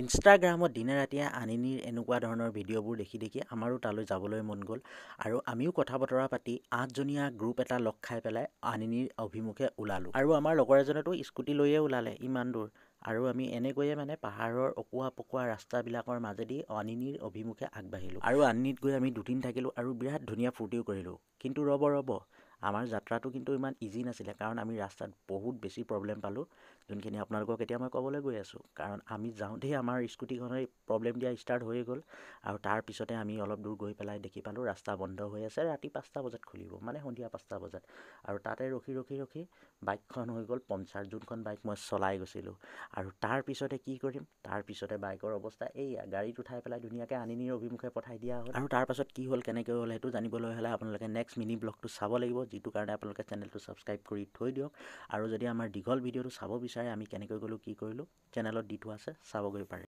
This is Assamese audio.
ইনষ্টাগ্ৰামত দিনে ৰাতিয়ে আনিনীৰ এনেকুৱা ধৰণৰ ভিডিঅ'বোৰ দেখি দেখি আমাৰো তালৈ যাবলৈ মন গ'ল আৰু আমিও কথা বতৰা পাতি 8জনীয়া গ্ৰুপ এটা লগ খাই পেলাই আনিনীৰ অভিমুখে ওলালোঁ। আৰু আমাৰ লগৰ এজনেতো স্কুটি লৈয়ে ওলালে ইমান দূৰ। আৰু আমি এনেকৈয়ে মানে পাহাৰৰ অকোৱা পকোৱা ৰাস্তাবিলাকৰ মাজেদি আনিনীৰ অভিমুখে আগবাঢ়িলোঁ। আৰু আনিনীত গৈ আমি 2 দিন থাকিলোঁ আৰু বিৰাট ধুনীয়া ফূৰ্তিও কৰিলোঁ। কিন্তু ৰ'ব আমাৰ যাত্ৰাটো কিন্তু ইমান ইজি নাছিলে, কাৰণ আমি ৰাস্তাত বহুত বেছি প্ৰব্লেম পালোঁ, যোনখিনি আপোনালোকক এতিয়া মই ক'বলৈ গৈ আছোঁ। কাৰণ আমি যাওঁতেই আমাৰ স্কুটিখনে প্ৰব্লেম দিয়া ষ্টাৰ্ট হৈ গ'ল আৰু তাৰপিছতে আমি অলপ দূৰ গৈ পেলাই দেখি পালোঁ ৰাস্তা বন্ধ হৈ আছে, ৰাতি 5টা বজাত খুলিব, মানে সন্ধিয়া 5টা বজাত। আৰু তাতে ৰখি বাইকখন হৈ গ'ল পঞ্চাৰ, যোনখন বাইক মই চলাই গৈছিলোঁ। আৰু তাৰপিছতে কি কৰিম, তাৰপিছতে বাইকৰ অৱস্থা এইয়া, গাড়ীত উঠাই পেলাই ধুনীয়াকৈ আনিনীৰ অভিমুখে পঠাই দিয়া হ'ল। আৰু তাৰপাছত কি হ'ল, কেনেকৈ হ'ল, সেইটো জানিবলৈ হ'লে আপোনালোকে নেক্সট মিনি ব্লগটো চাব লাগিব, যিটো কাৰণে আপোনালোকে চেনেলটো ছাবস্ক্ৰাইব কৰি থৈ দিয়ক। আৰু যদি আমাৰ দীঘল ভিডিঅ'টো চাব বিচাৰে, আমি কেনেকৈ গ'লোঁ কি কৰিলোঁ, চেনেলত দি থোৱা আছে, চাবগৈ পাৰে।